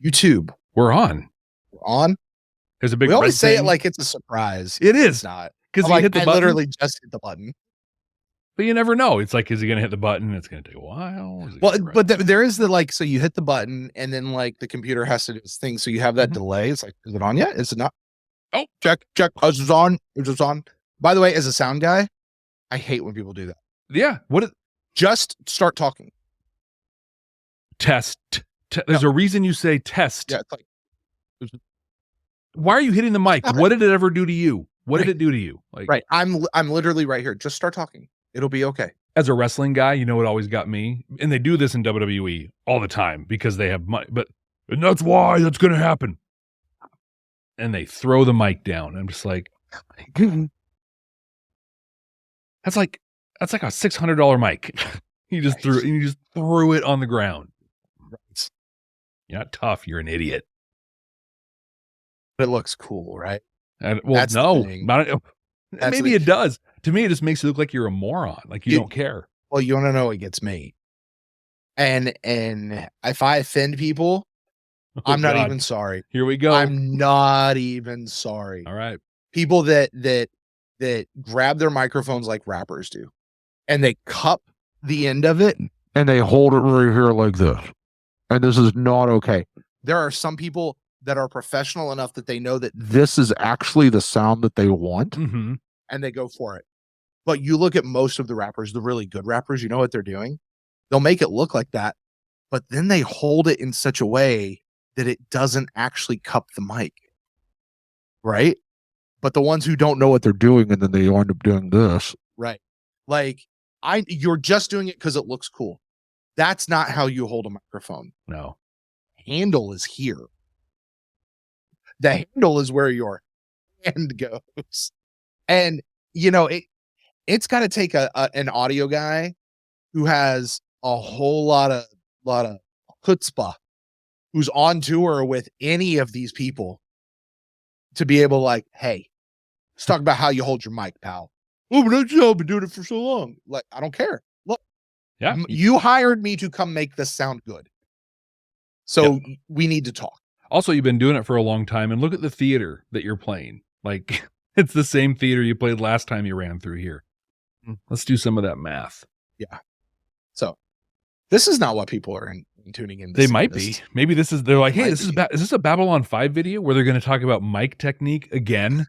YouTube. We're on. We're on. There's a big. We always say it like it's a surprise. It is. It's not. Because Like, hit the I button. literally just hit the button. But you never know. It's like, is he going to hit the button? It's going to take a while. Well, but there is the like, so you hit the button and then like the computer has to do its thing. So you have that delay. It's like, is it on yet? Is it not? Oh, check. Is it on? Is it on? By the way, as a sound guy, I hate when people do that. Yeah. Just start talking. Test. There's a reason you say test. Yeah. It's like, why are you hitting the mic? What did it ever do to you? What did it do to you? Like, right. I'm literally right here. Just start talking. It'll be okay. As a wrestling guy, you know what always got me? And they do this in WWE all the time because they have money. And that's why that's going to happen. And they throw the mic down. I'm just like, that's like a $600 mic. You just threw it on the ground. Right. You're not tough. You're an idiot. But it looks cool, right? Well, no, maybe it does. To me, it just makes you look like you're a moron. Like you don't care. Well, you want to know what gets me? And if I offend people, I'm not even sorry. Here we go. I'm not even sorry. All right. People that grab their microphones like rappers do, and they cup the end of it and they hold it right here like this. And this is not okay. There are some people that are professional enough that they know that this is actually the sound that they want, and they go for it. But you look at most of the rappers, the really good rappers, you know what they're doing? They'll make it look like that, but then they hold it in such a way that it doesn't actually cup the mic, right? But the ones who don't know what they're doing, and then they wind up doing this, right? Like you're just doing it because it looks cool. That's not how you hold a microphone. No. Handle is here. The handle is where your hand goes. And, you know, it's got to take an audio guy who has a whole lot of chutzpah, who's on tour with any of these people, to be able to like, hey, let's talk about how you hold your mic, pal. Oh, but I've been doing it for so long. Like, I don't care. Look, yeah, you hired me to come make this sound good. So we need to talk. Also, you've been doing it for a long time, and look at the theater that you're playing. Like, it's the same theater you played last time you ran through here. Let's do some of that math. Yeah. So this is not what people are tuning in. They might be. Maybe they're like, hey, is this a Babylon 5 video where they're going to talk about mic technique again?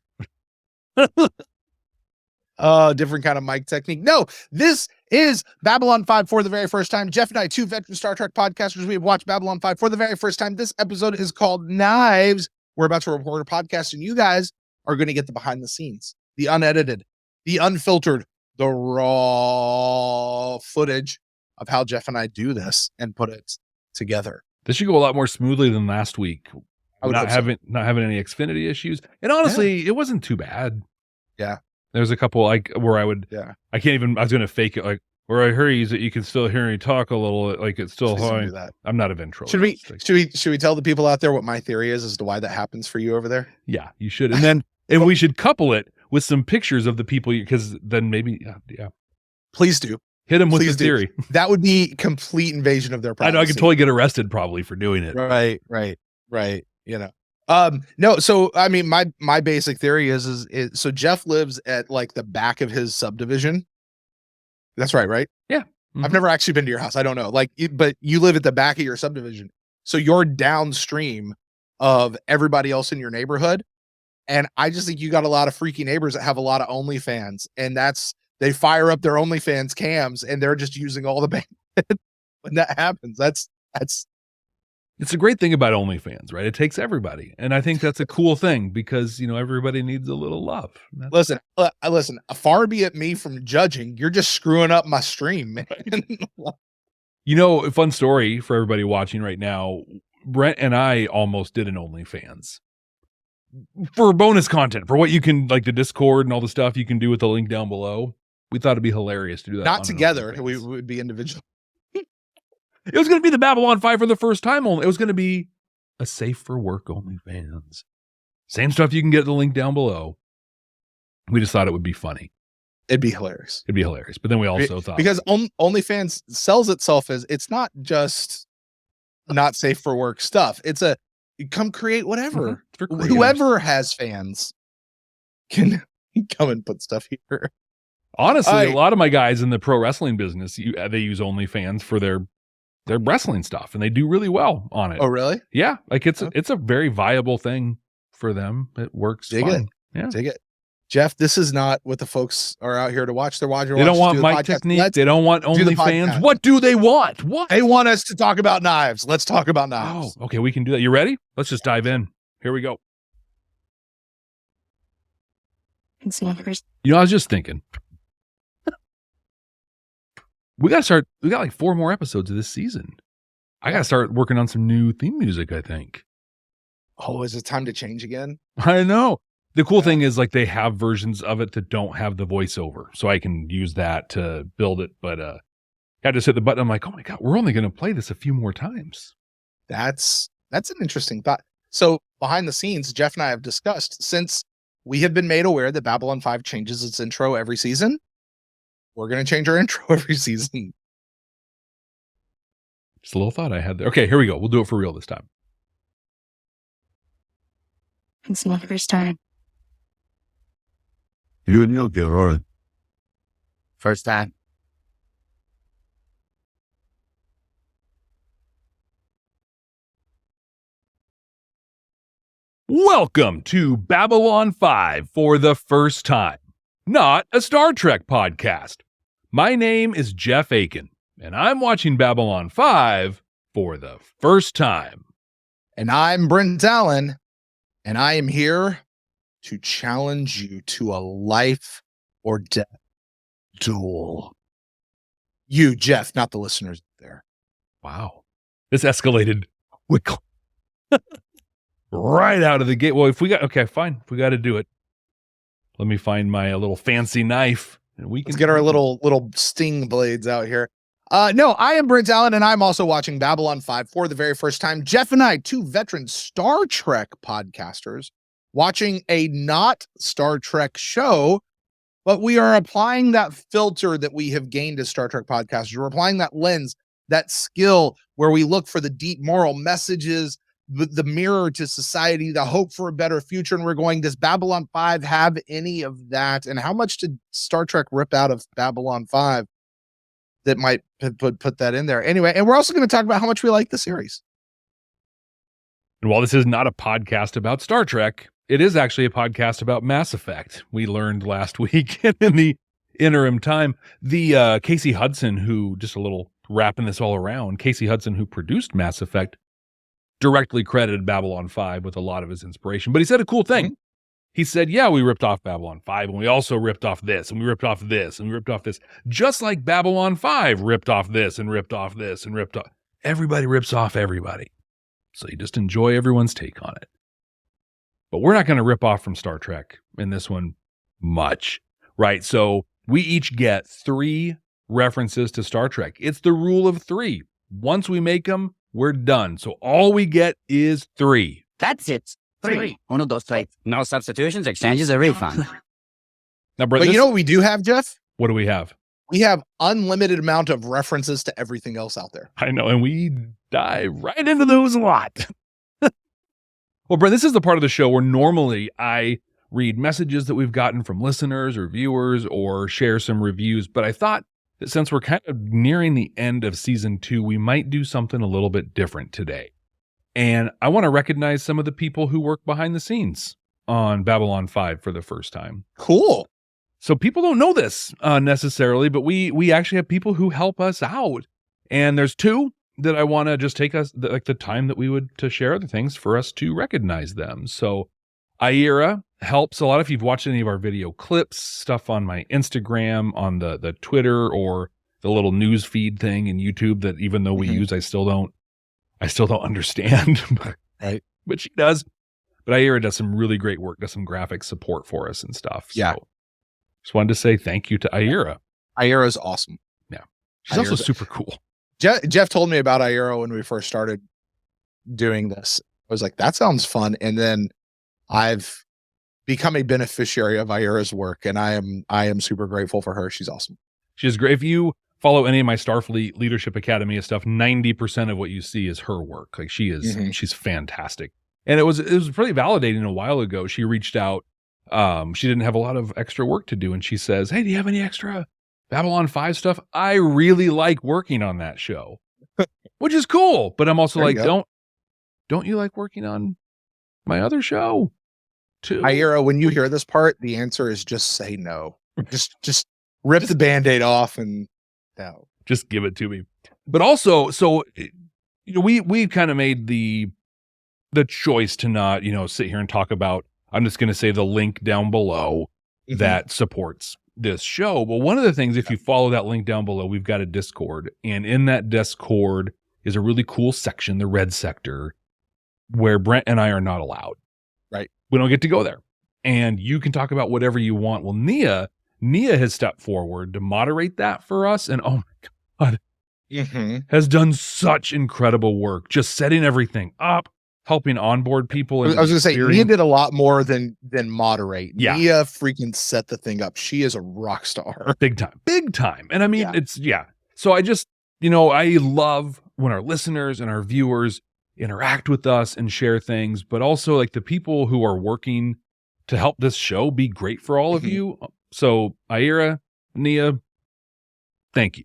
Different kind of mic technique. No, this is Babylon 5 for the very first time. Jeff and I, two veteran Star Trek podcasters, we have watched Babylon 5 for the very first time. This episode is called Knives. We're about to record a podcast, and you guys are going to get the behind the scenes, the unedited, the unfiltered, the raw footage of how Jeff and I do this and put it together. This should go a lot more smoothly than last week. Not having any Xfinity issues. And honestly, it wasn't too bad. Yeah. There's a couple like where I was going to fake it. Like where I heard you can still hear me talk a little, like it's still high. I'm not a ventriloquist. Should we tell the people out there what my theory is as to why that happens for you over there? Yeah, you should. And then, and we should couple it with some pictures of the people, because then maybe, Please do. Hit them with the theory. That would be complete invasion of their privacy. I know, I could totally get arrested probably for doing it. Right. You know. No, so I mean, my basic theory is so Jeff lives at like the back of his subdivision. That's right? Yeah. Mm-hmm. I've never actually been to your house. I don't know. But you live at the back of your subdivision. So you're downstream of everybody else in your neighborhood. And I just think you got a lot of freaky neighbors that have a lot of OnlyFans, and they fire up their OnlyFans cams and they're just using all the bandwidth when that happens. That's it's a great thing about OnlyFans, right? It takes everybody. And I think that's a cool thing because, everybody needs a little love. Listen, far be it me from judging. You're just screwing up my stream, man. A fun story for everybody watching right now. Brent and I almost did an OnlyFans for bonus content, for what you can, like the Discord and all the stuff you can do with the link down below. We thought it'd be hilarious to do that. Not together. We would be individual. It was going to be the Babylon 5 for the first time only. It was going to be a safe for work OnlyFans. Same stuff you can get the link down below. We just thought it would be funny. It'd be hilarious. But then we also thought, because OnlyFans sells itself as, it's not just not safe for work stuff. It's a come create whatever. Mm-hmm. Whoever has fans can come and put stuff here. Honestly, a lot of my guys in the pro wrestling business, they use OnlyFans for their wrestling stuff, and they do really well on it. Oh, really? Yeah, like it's a very viable thing for them. It works. Dig fine. it. Yeah, dig it. Jeff, this is not what the folks are out here to watch. They're watching. They don't want mic technique. They don't want OnlyFans. What do they want? What? They want us to talk about knives. Let's talk about knives. Oh, okay, we can do that. You ready? Let's just dive in. Here we go. I was just thinking. We got like 4 more episodes of this season. I got to start working on some new theme music, I think. Oh, is it time to change again? I know. The cool thing is, like, they have versions of it that don't have the voiceover, so I can use that to build it. But I just hit the button. I'm like, oh my God, we're only going to play this a few more times. That's an interesting thought. So behind the scenes, Jeff and I have discussed, since we have been made aware that Babylon 5 changes its intro every season, we're going to change our intro every season. Just a little thought I had there. Okay, here we go. We'll do it for real this time. It's my first time. You know, Gilroy. First time. Welcome to Babylon 5 for the first time. Not a Star Trek podcast. My name is Jeff Akin, and I'm watching Babylon 5 for the first time. And I'm Brent Allen, and I am here to challenge you to a life or death duel. You, Jeff, not the listeners there. Wow. This escalated quickly. Right out of the gate. Well, okay, fine. If we got to do it. Let me find my little fancy knife, and Let's get our little sting blades out here. No, I am Brent Allen, and I'm also watching Babylon 5 for the very first time. Jeff and I, 2 veteran Star Trek podcasters, watching a not Star Trek show, but we are applying that filter that we have gained as Star Trek podcasters. We're applying that lens, that skill where we look for the deep moral messages, the mirror to society, the hope for a better future. And we're going, does Babylon 5 have any of that? And how much did Star Trek rip out of Babylon 5 that might put that in there? Anyway, and we're also going to talk about how much we like the series. And while this is not a podcast about Star Trek, it is actually a podcast about Mass Effect. We learned last week in the interim time, the Casey Hudson, who, just a little wrapping this all around, Casey Hudson, who produced Mass Effect, directly credited Babylon 5 with a lot of his inspiration. But he said a cool thing. Mm-hmm. He said, yeah, we ripped off Babylon 5, and we also ripped off this, and we ripped off this, and we ripped off this. Just like Babylon 5 ripped off this, and ripped off this, and ripped off. Everybody rips off everybody. So you just enjoy everyone's take on it. But we're not going to rip off from Star Trek in this one much, right? So we each get 3 references to Star Trek. It's the rule of 3. Once we make them, we're done. So all we get is 3. That's it. 3. 1, 2, 3. No substitutions, exchanges, or refund. Now, Brent, but you know what we do have, Jeff? What do we have? We have unlimited amount of references to everything else out there. I know, and we dive right into those a lot. Well, Brent, this is the part of the show where normally I read messages that we've gotten from listeners or viewers or share some reviews, but I thought that since we're kind of nearing the end of season 2, we might do something a little bit different today. And I want to recognize some of the people who work behind the scenes on Babylon 5 for the first time. Cool. So people don't know this necessarily, but we actually have people who help us out. And there's 2 that I want to just take us like the time that we would to share the things for us to recognize them. So Ira helps a lot. If you've watched any of our video clips, stuff on my Instagram, on the Twitter, or the little news feed thing in YouTube that even though we use, I still don't understand. But she does. But Ira does some really great work, does some graphic support for us and stuff. Yeah. So just wanted to say thank you to Ira. Ira's awesome. Yeah. She's also super cool. Jeff told me about Ira when we first started doing this. I was like, that sounds fun. And then I've become a beneficiary of Ira's work, and I am super grateful for her. She's awesome. She's great. If you follow any of my Starfleet Leadership Academy stuff, 90% of what you see is her work. Like she's fantastic. And it was pretty validating a while ago. She reached out. She didn't have a lot of extra work to do. And she says, hey, do you have any extra Babylon 5 stuff? I really like working on that show, which is cool. But I'm also like, don't you like working on my other show too? Ira, when you hear this part, the answer is just say no. Just rip the Band-Aid off and no. Just give it to me. But also, so we kind of made the choice to not, sit here and talk about, I'm just going to say the link down below that supports this show. But one of the things, if you follow that link down below, we've got a Discord, and in that Discord is a really cool section, the red sector, where Brent and I are not allowed. Right. We don't get to go there. And you can talk about whatever you want. Well, Nia has stepped forward to moderate that for us. And oh my God, has done such incredible work, just setting everything up, helping onboard people. I was going to say, Nia did a lot more than moderate. Yeah. Nia freaking set the thing up. She is a rock star. Big time. And I mean, So I just, I love when our listeners and our viewers interact with us and share things, but also like the people who are working to help this show be great for all of you. So Ira, Nia, thank you.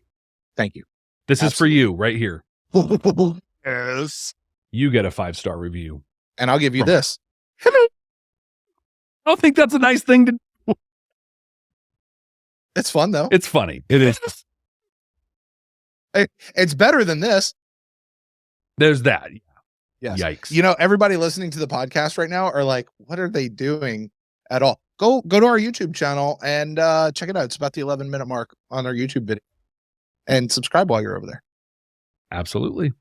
Thank you. This is for you right here. Yes. You get a 5-star review. And I'll give you this. I don't think that's a nice thing to do. It's fun though. It's funny. It is. It's better than this. There's that. Yes. Yikes. Everybody listening to the podcast right now are like, what are they doing at all? Go to our YouTube channel and check it out. It's about the 11-minute mark on our YouTube video. And subscribe while you're over there. Absolutely.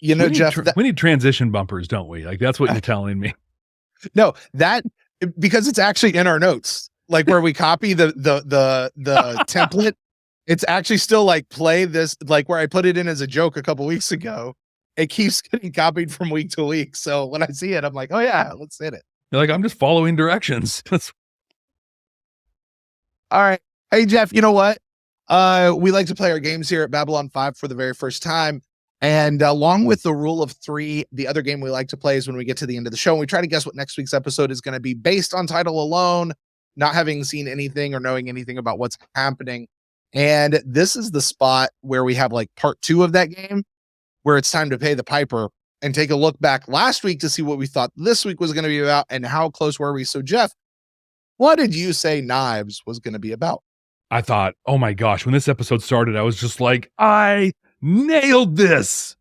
Jeff, we need transition bumpers, don't we? Like that's what you're telling me. No, because it's actually in our notes, like where we copy the template. It's actually still like play this, like where I put it in as a joke a couple weeks ago. It keeps getting copied from week to week. So when I see it, I'm like, oh yeah, let's hit it. You're like, I'm just following directions. All right. Hey, Jeff, you know what? We like to play our games here at Babylon 5 for the very first time. And along with the rule of 3, the other game we like to play is when we get to the end of the show and we try to guess what next week's episode is going to be based on title alone, not having seen anything or knowing anything about what's happening. And this is the spot where we have like part 2 of that game, where it's time to pay the piper and take a look back last week to see what we thought this week was going to be about and how close were we. So, Jeff, what did you say Knives was going to be about? I thought, oh my gosh, when this episode started, I was just like, I nailed this.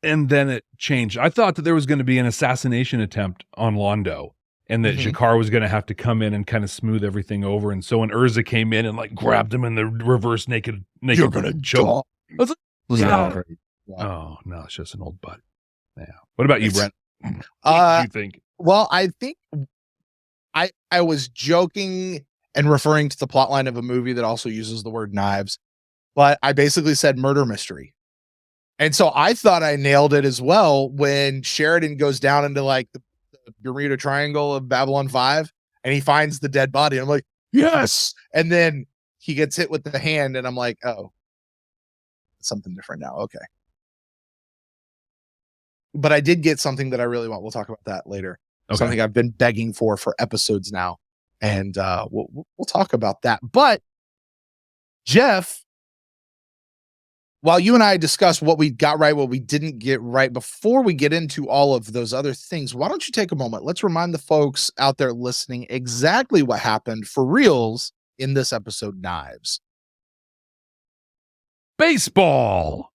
And then it changed. I thought that there was going to be an assassination attempt on Londo and that Jakar was going to have to come in and kind of smooth everything over. And so when Urza came in and like grabbed him in the reverse naked You're going to choke. I was like, oh, no, it's just an old butt. Yeah. What about you, Brent? What do you think? Well, I think I was joking and referring to the plotline of a movie that also uses the word knives, but I basically said murder mystery. And so I thought I nailed it as well when Sheridan goes down into like the Bermuda Triangle of Babylon 5 and he finds the dead body. I'm like, yes. And then he gets hit with the hand and I'm like, oh, something different now. Okay. But I did get something that I really want. We'll talk about that later. Okay. Something I've been begging for episodes now. And we'll talk about that. But Jeff, while you and I discuss what we got right, what we didn't get right, before we get into all of those other things, why don't you take a moment? Let's remind the folks out there listening exactly what happened for reals in this episode, Knives. Baseball.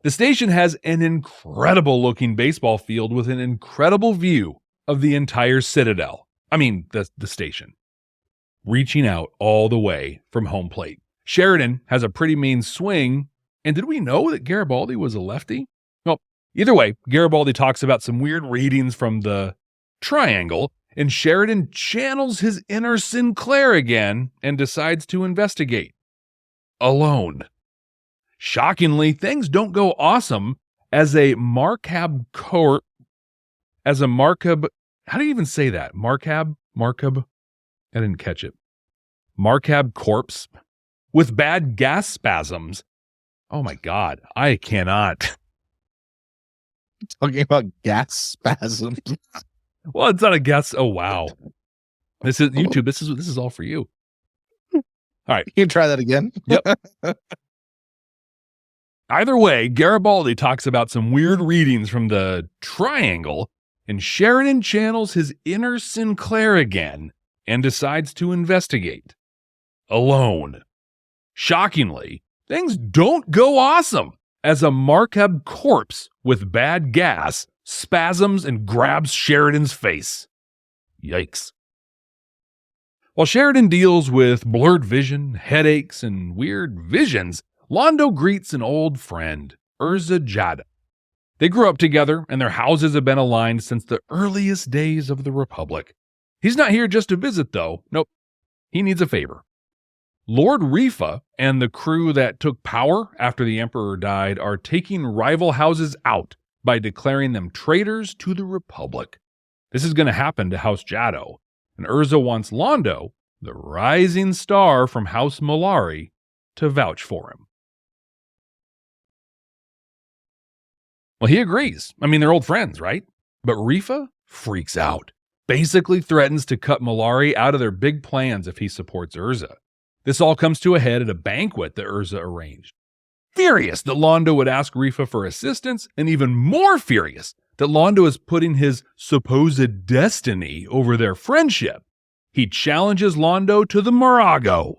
The station has an incredible looking baseball field with an incredible view of the entire Citadel. I mean, the station. Reaching out all the way from home plate. Sheridan has a pretty mean swing. And did we know that Garibaldi was a lefty? Well, either way, Garibaldi talks about some weird readings from the triangle, and Sheridan channels his inner Sinclair again and decides to investigate. Alone. Shockingly, things don't go awesome as a Markab corp, how do you even say that? Markab? I didn't catch it. Markab corpse with bad gas spasms. Oh my God, I cannot. Talking about gas spasms. Well, it's not a guess. Oh wow, this is YouTube. This is all for you. All right, You can try that again. Yep. Either way, Garibaldi talks about some weird readings from the triangle, and Sheridan channels his inner Sinclair again and decides to investigate. Alone. Shockingly, things don't go awesome as a Markab corpse with bad gas spasms and grabs Sheridan's face. Yikes. While Sheridan deals with blurred vision, headaches, and weird visions, Londo greets an old friend, Urza Jada. They grew up together, and their houses have been aligned since the earliest days of the Republic. He's not here just to visit, though. Nope. He needs a favor. Lord Rifa and the crew that took power after the Emperor died are taking rival houses out by declaring them traitors to the Republic. This is going to happen to House Jado, and Urza wants Londo, the rising star from House Mollari, to vouch for him. Well, he agrees. I mean, they're old friends, right? But Rifa freaks out, basically threatens to cut Mollari out of their big plans if he supports Urza. This all comes to a head at a banquet that Urza arranged. Furious that Londo would ask Rifa for assistance, and even more furious that Londo is putting his supposed destiny over their friendship, he challenges Londo to the Morago,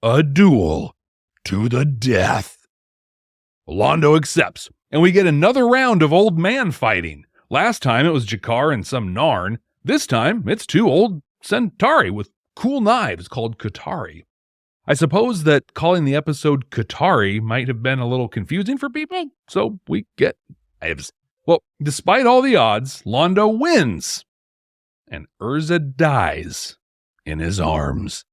a duel to the death. Londo accepts, and we get another round of old man fighting. Last time it was Jakar and some Narn. This time it's two old Centauri with cool knives called Qatari. I suppose that calling the episode Qatari might have been a little confusing for people, so we get knives. Well, despite all the odds, Londo wins, and Urza dies in his arms.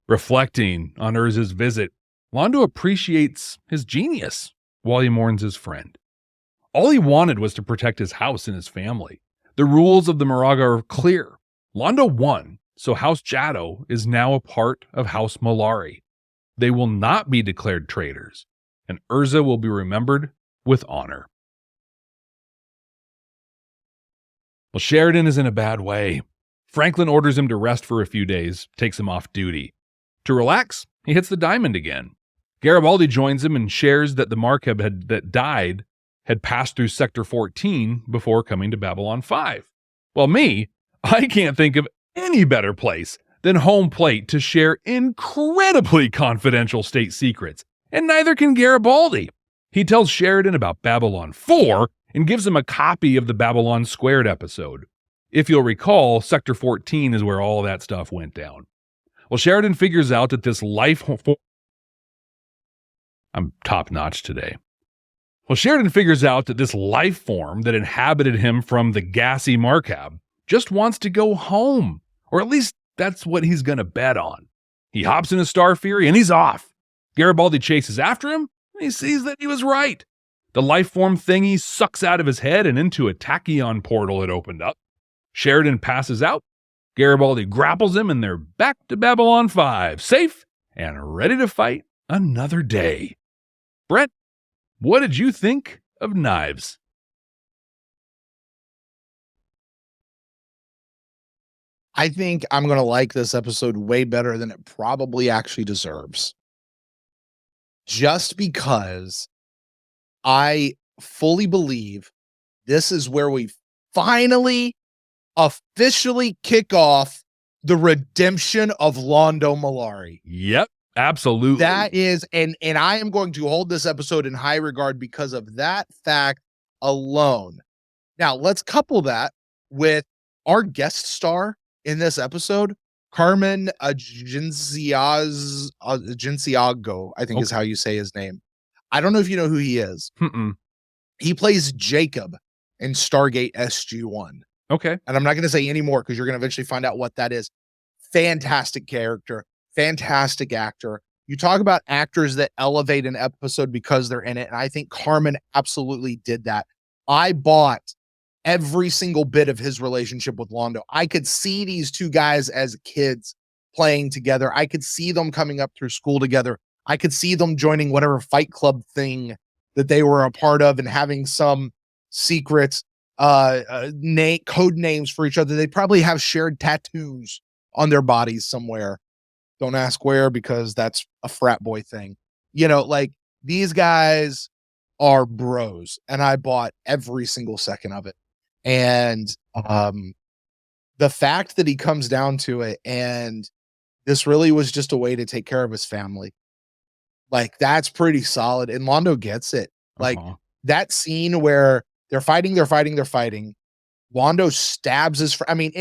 Reflecting on Urza's visit, Londo appreciates his genius while he mourns his friend. All he wanted was to protect his house and his family. The rules of the Moraga are clear. Londo won, so House Jado is now a part of House Mollari. They will not be declared traitors, and Urza will be remembered with honor. Well, Sheridan is in a bad way. Franklin orders him to rest for a few days, takes him off duty. To relax, he hits the diamond again. Garibaldi joins him and shares that the Markab that died had passed through Sector 14 before coming to Babylon 5. Well, I can't think of any better place than home plate to share incredibly confidential state secrets, and neither can Garibaldi. He tells Sheridan about Babylon 4 and gives him a copy of the Babylon Squared episode. If you'll recall, Sector 14 is where all that stuff went down. Well, Sheridan figures out that this I'm top-notch today. Well, Sheridan figures out that this life form that inhabited him from the gassy Markab just wants to go home, or at least that's what he's going to bet on. He hops in a Star Fury and he's off. Garibaldi chases after him, and he sees that he was right. The life form thingy sucks out of his head and into a tachyon portal had opened up. Sheridan passes out. Garibaldi grapples him, and they're back to Babylon 5, safe and ready to fight another day. Brent, what did you think of Knives? I think I'm going to like this episode way better than it probably actually deserves. Just because I fully believe this is where we finally officially kick off the redemption of Londo Mollari. Yep, absolutely. That is, and I am going to hold this episode in high regard because of that fact alone. Now, let's couple that with our guest star in this episode, Carmen Agenciago, I think is how you say his name. I don't know if you know who he is. He plays Jacob in Stargate SG-1. Okay. And I'm not going to say any more because you're going to eventually find out what that is. Fantastic character, fantastic actor. You talk about actors that elevate an episode because they're in it. And I think Carmen absolutely did that. I bought every single bit of his relationship with Londo. I could see these two guys as kids playing together. I could see them coming up through school together. I could see them joining whatever fight club thing that they were a part of and having some secret code names for each other. They probably have shared tattoos on their bodies somewhere. Don't ask where, because that's a frat boy thing. Like, these guys are bros, and I bought every single second of it. And the fact that he comes down to it, and this really was just a way to take care of his family, like, that's pretty solid. And Londo gets it. Like, that scene where they're fighting. Londo stabs his friend.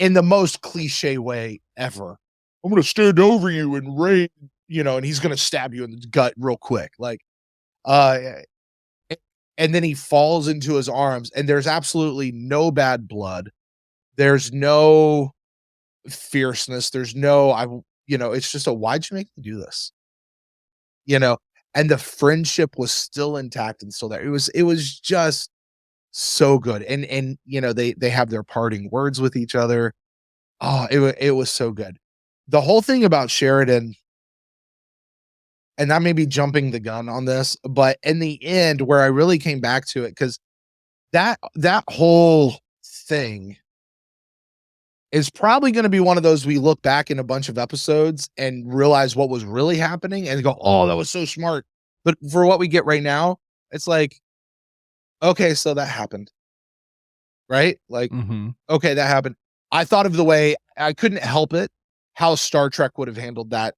In the most cliche way ever. I'm going to stand over you and rain, and he's going to stab you in the gut real quick. Like, and then he falls into his arms, and there's absolutely no bad blood. There's no fierceness. There's no, it's just why'd you make me do this? And the friendship was still intact and still there. It was just so good. And they have their parting words with each other. Oh, it was so good. The whole thing about Sheridan, and I may be jumping the gun on this, but in the end, where I really came back to it, because that whole thing is probably going to be one of those we look back in a bunch of episodes and realize what was really happening and go, oh, that was so smart. But for what we get right now, it's like, okay, so that happened. Right? Like, okay, that happened. I thought of the way, I couldn't help it, how Star Trek would have handled that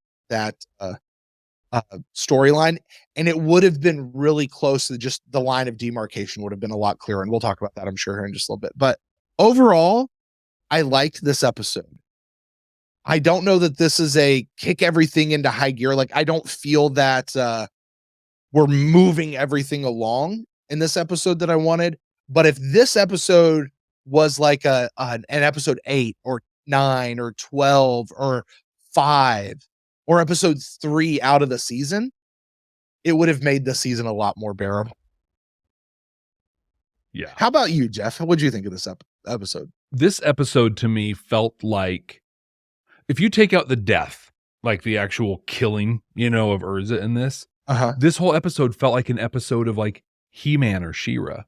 storyline, and it would have been really close to just the line of demarcation would have been a lot clearer. And we'll talk about that, I'm sure, here in just a little bit. But overall, I liked this episode. I don't know that this is a kick everything into high gear. Like, I don't feel that we're moving everything along in this episode that I wanted. But if this episode was like an episode 8 or 9 or 12 or 5 or episode 3 out of the season, it would have made the season a lot more bearable. Yeah. How about you, Jeff? What did you think of this episode? This episode to me felt like, if you take out the death, like the actual killing, of Urza in this, this whole episode felt like an episode of like He-Man or She-Ra.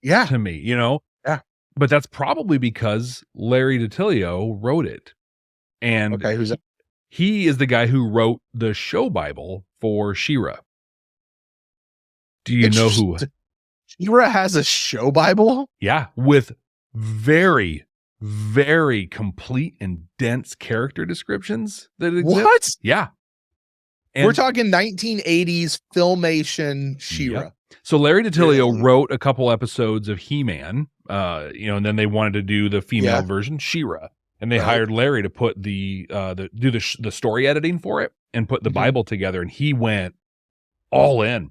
Yeah. To me, Yeah. But that's probably because Larry DiTillio wrote it. And okay, who's that? He is the guy who wrote the show Bible for She-Ra. Do you know who? She-Ra has a show Bible? Yeah, with very, very complete and dense character descriptions that exist. What? Yeah. And we're talking 1980s Filmation She-Ra. Yep. So Larry DiTillio wrote a couple episodes of He-Man, and then they wanted to do the female version, She-Ra, and they hired Larry to put the story editing for it and put the Bible together, and he went all in.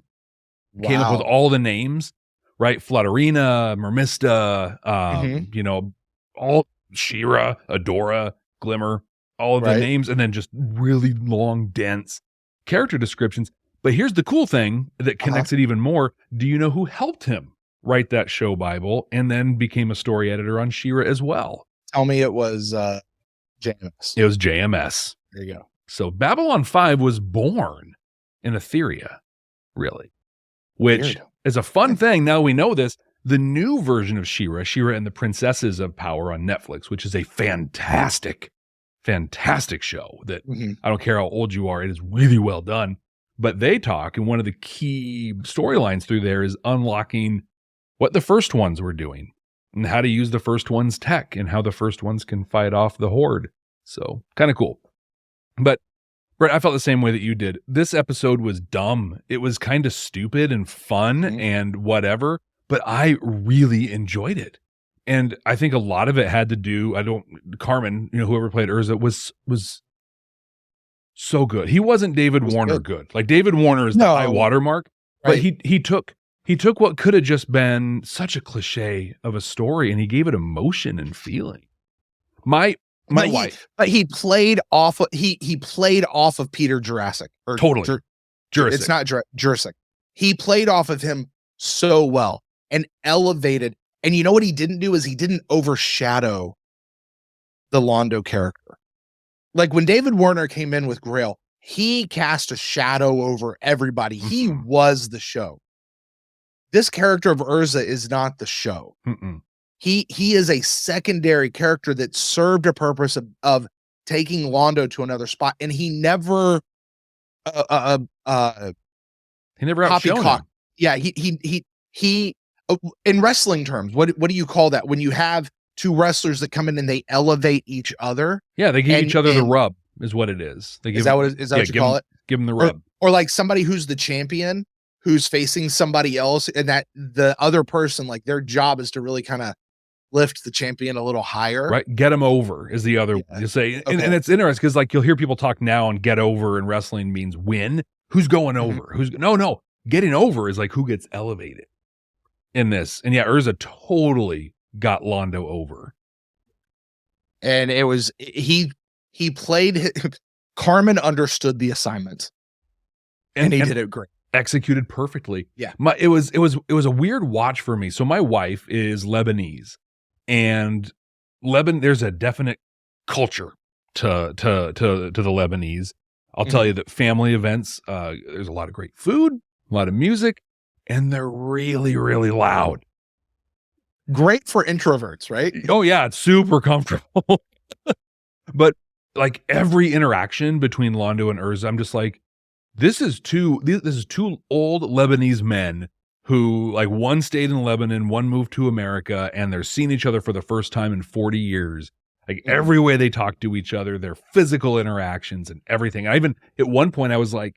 Wow. Came up with all the names, right? Flutterina, Mermista, all She-Ra, Adora, Glimmer, all of the names, and then just really long, dense character descriptions. But here's the cool thing that connects it even more. Do you know who helped him write that show Bible and then became a story editor on She-Ra as well? Tell me it was JMS. It was JMS. There you go. So Babylon 5 was born in Etheria, really, which is a fun thing. Now we know this. The new version of She-Ra and the Princesses of Power on Netflix, which is a fantastic show that I don't care how old you are, it is really well done. But they talk, and one of the key storylines through there is unlocking what the first ones were doing and how to use the first one's tech and how the first ones can fight off the Horde. So kind of cool. But Brent, I felt the same way that you did. This episode was dumb. It was kind of stupid and fun and whatever, but I really enjoyed it. And I think a lot of it had to do, Carmen, whoever played Urza was so good. He wasn't David Warner good. Like David Warner is the high watermark, but he took what could have just been such a cliche of a story and he gave it emotion and feeling. My My wife. But he played off of he played off of Peter Jurassic. Or Totally. Jurassic. It's not Jurassic. He played off of him so well and elevated. And you know what he didn't do is he didn't overshadow the Londo character. Like when David Warner came in with Grail, he cast a shadow over everybody. He was the show. This character of Urza is not the show. He is a secondary character that served a purpose of taking Londo to another spot, and he never outshone him. Yeah, he in wrestling terms, what do you call that when you have two wrestlers that come in and they elevate each other? Yeah, they give each other the rub, is what it is. They give, is that what you call it? Give them the rub. Or like somebody who's the champion who's facing somebody else, and that the other person, like their job is to really kind of lift the champion a little higher. Right. Get him over is the other you say. Okay. And it's interesting because like you'll hear people talk now and get over in wrestling means win. Who's going over? No. Getting over is like who gets elevated in this. And yeah, Urza totally got Londo over. And it was he played Carmen understood the assignment. And he did it great. Executed perfectly. Yeah. It was a weird watch for me. So my wife is Lebanese, and there's a definite culture to the Lebanese. I'll tell you that family events, there's a lot of great food, a lot of music, and they're really, really loud. Great for introverts, right? Oh yeah, it's super comfortable. But like every interaction between Londo and Urza, I'm just like, this is two old Lebanese men who, like, one stayed in Lebanon, one moved to America, and they're seeing each other for the first time in 40 years. Like every way they talk to each other, their physical interactions and everything. I even at one point I was like,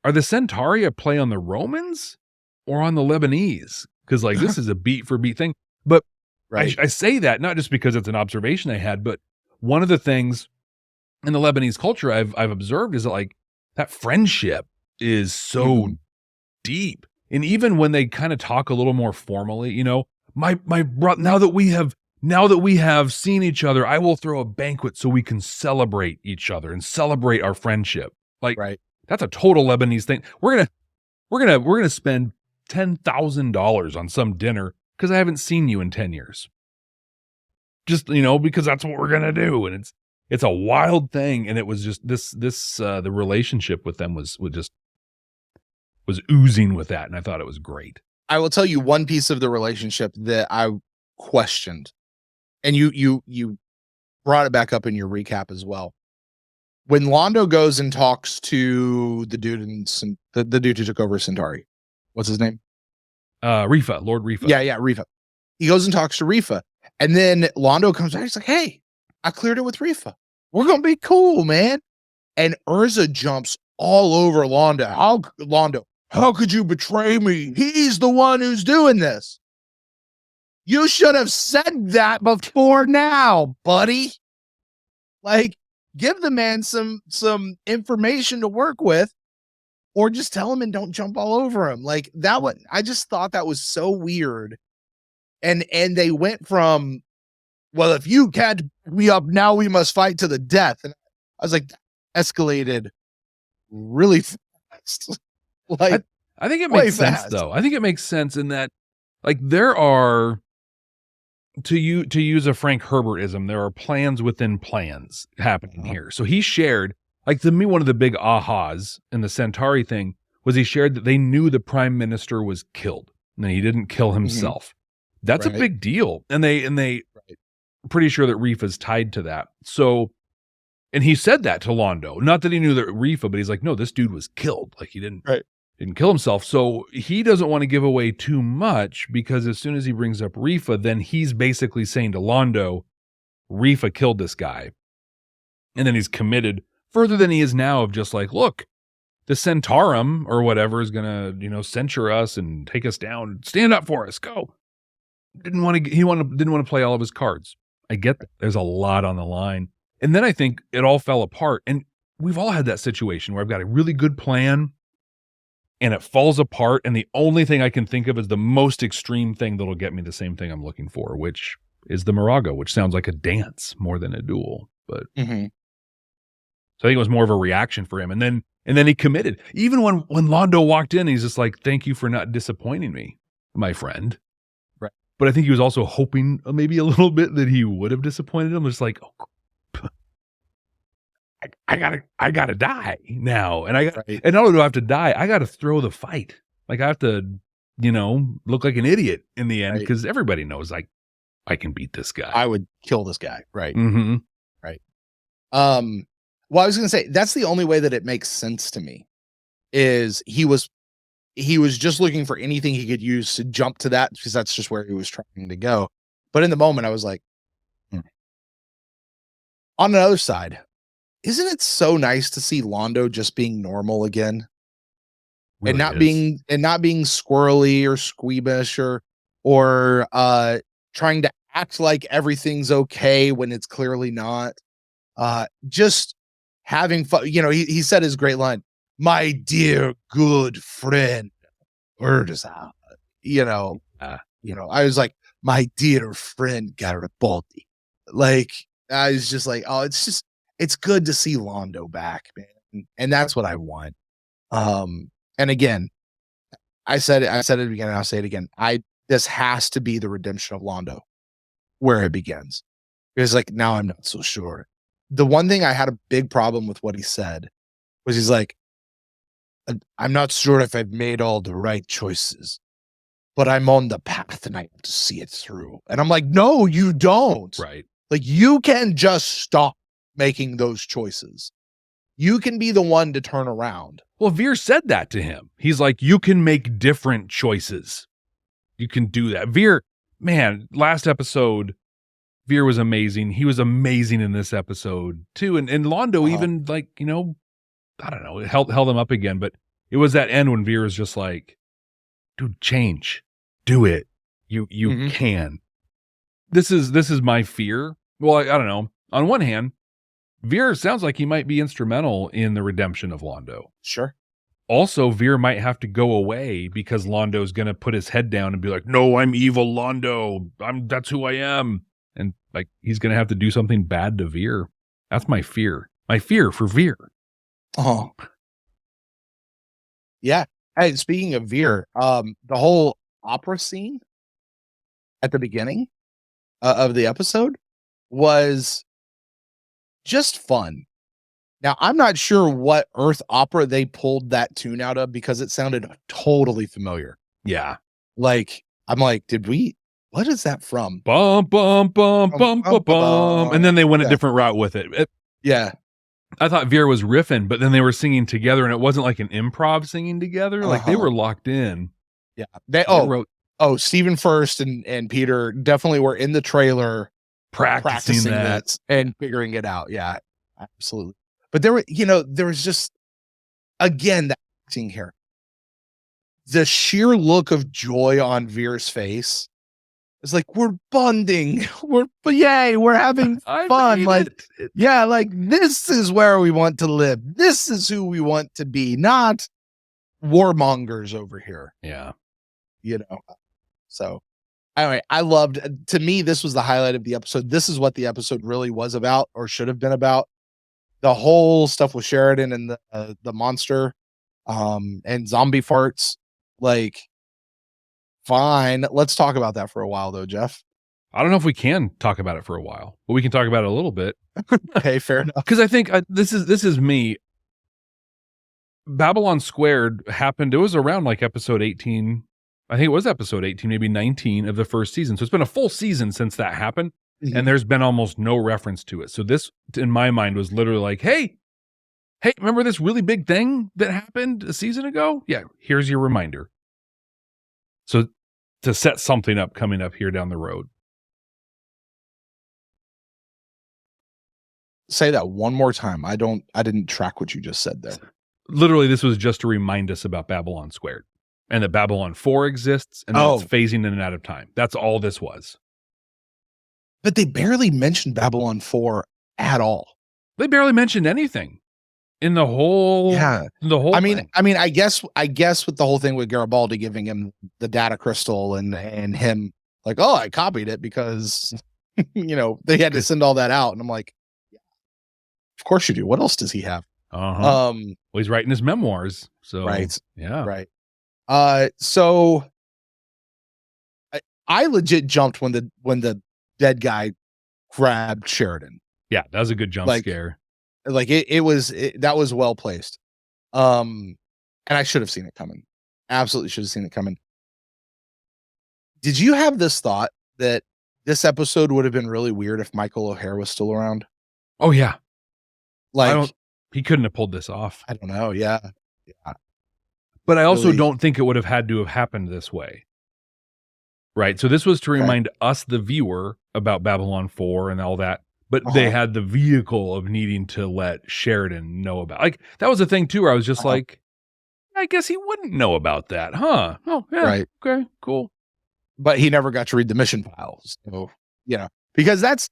are the Centauri a play on the Romans or on the Lebanese? Because like this is a beat for beat thing. But right. I say that not just because it's an observation I had, but one of the things in the Lebanese culture I've observed is that like that friendship is so deep. And even when they kind of talk a little more formally, you know, my brother, now that we have seen each other, I will throw a banquet so we can celebrate each other and celebrate our friendship. Like that's a total Lebanese thing. We're gonna spend $10,000 on some dinner because I haven't seen you in 10 years. Just, you know, because that's what we're gonna do. And it's a wild thing. And it was just the relationship with them was oozing with that. And I thought it was great. I will tell you one piece of the relationship that I questioned, and you brought it back up in your recap as well. When Londo goes and talks to the dude the dude who took over Centauri, what's his name? Rifa, Lord Rifa. Yeah, Rifa. He goes and talks to Rifa, and then Londo comes back. He's like, "Hey, I cleared it with Rifa. We're gonna be cool, man." And Urza jumps all over Londo. How could you betray me? He's the one who's doing this. You should have said that before now, buddy. Like, give the man some information to work with, or just tell him and don't jump all over him. Like that one, I just thought that was so weird. And they went from, well, if you can't pick me up now, we must fight to the death. And I was like, that escalated really fast. Like, I think it makes sense though. I think it makes sense in that, like, there are, to use a Frank Herbertism, there are plans within plans happening here. So he shared, like, to me, one of the big ahas in the Centauri thing was he shared that they knew the prime minister was killed and he didn't kill himself. That's a big deal. And they pretty sure that Rifa is tied to that. So, and he said that to Londo, not that he knew that Rifa, but he's like, no, this dude was killed. Like he didn't kill himself. So he doesn't want to give away too much, because as soon as he brings up Rifa, then he's basically saying to Londo, Rifa killed this guy. And then he's committed further than he is now of just like, look, the Centaurum or whatever is going to, censure us and take us down. Stand up for us. Go. Didn't want to play all of his cards. I get that. There's a lot on the line. And then I think it all fell apart. And we've all had that situation where I've got a really good plan and it falls apart. And the only thing I can think of is the most extreme thing that'll get me the same thing I'm looking for, which is the Moraga, which sounds like a dance more than a duel. But Mm-hmm. so I think it was more of a reaction for him. And then he committed. Even when Londo walked in, he's just like, "Thank you for not disappointing me, my friend." Right. But I think he was also hoping maybe a little bit that he would have disappointed him. Just like, oh, I gotta die now. And Right. and not only do I have to die, I gotta throw the fight. Like I have to, look like an idiot in the end, Right. because everybody knows like I can beat this guy. I would kill this guy. Right. Mm-hmm. Right. Well, I was going to say that's the only way that it makes sense to me is he was just looking for anything he could use to jump to that because that's just where he was trying to go. But in the moment, I was like, On the other side, isn't it so nice to see Londo just being normal again? Really and not is. being squirrely or squeamish or trying to act like everything's okay when it's clearly not. Just having fun. He said his great line, "My dear good friend, word is out." I was like, "My dear friend Garibaldi." Like I was just like, oh, it's good to see Londo back, man. And that's what I want. And again, I said it again, and I'll say it again. This has to be the redemption of Londo where it begins. Because like now I'm not so sure. The one thing I had a big problem with what he said was he's like, I'm not sure if I've made all the right choices, but I'm on the path and I have to see it through. And I'm like, no, you don't. Right. Like you can just stop making those choices. You can be the one to turn around. Well, Veer said that to him. He's like, you can make different choices. You can do that. Veer, man, last episode, Veer was amazing. He was amazing in this episode too. And Londo even like, I don't know, held him up again. But it was that end when Veer was just like, dude, change. Do it. You can. This is my fear. Well, I don't know. On one hand, Veer sounds like he might be instrumental in the redemption of Londo. Sure. Also, Veer might have to go away because Londo's going to put his head down and be like, "No, I'm evil Londo. That's who I am." And like he's going to have to do something bad to Veer. That's my fear. My fear for Veer. Oh. Yeah. Hey, speaking of Veer, the whole opera scene at the beginning of the episode was just fun. Now, I'm not sure what Earth opera they pulled that tune out of because it sounded totally familiar. Yeah. Like, I'm like, what is that from? Bum, bum, bum, bum, bum, bum. And then they went a different route with it. Yeah. I thought Veer was riffing, but then they were singing together and it wasn't like an improv singing together. Like they were locked in. Yeah. Stephen First and Peter definitely were in the trailer practicing that and figuring it out. Yeah, absolutely. But there was just, again, that acting here. The sheer look of joy on Veer's face is like, we're bonding. We're having fun. Like, yeah, like this is where we want to live. This is who we want to be, not warmongers over here. Yeah. So anyway, to me, this was the highlight of the episode. This is what the episode really was about or should have been about. The whole stuff with Sheridan and the monster, and zombie farts. Like, fine. Let's talk about that for a while though, Jeff. I don't know if we can talk about it for a while, but we can talk about it a little bit. Okay, fair enough. Because I think this is me. Babylon Squared happened. It was around like episode 18. I think it was episode 18, maybe 19 of the first season. So it's been a full season since that happened. Mm-hmm. And there's been almost no reference to it. So this, in my mind, was literally like, hey, remember this really big thing that happened a season ago? Yeah, here's your reminder. So to set something up coming up here down the road. Say that one more time. I didn't track what you just said there. Literally, this was just to remind us about Babylon Squared and that Babylon 4 exists and that it's phasing in and out of time. That's all this was. But they barely mentioned Babylon 4 at all. They barely mentioned anything in the whole. Yeah, I mean, I guess with the whole thing with Garibaldi giving him the data crystal and him like, oh, I copied it because they had to send all that out, and I'm like, Of course you do. What else does he have? Well, he's writing his memoirs. So Right. Yeah. Right. So I legit jumped when the dead guy grabbed Sheridan. Yeah, that was a good jump scare. Like that was well placed. And I should have seen it coming. Absolutely should have seen it coming. Did you have this thought that this episode would have been really weird if Michael O'Hare was still around? Oh yeah. Like he couldn't have pulled this off. I don't know. Yeah. But I also Really? don't think it would have had to have happened this way. Right. So this was to remind us, the viewer, about Babylon 4 and all that. But they had the vehicle of needing to let Sheridan know about. Like, that was the thing too, where I was just like, I guess he wouldn't know about that, huh? Oh, yeah. Right. Okay, cool. But he never got to read the mission files. So, because that's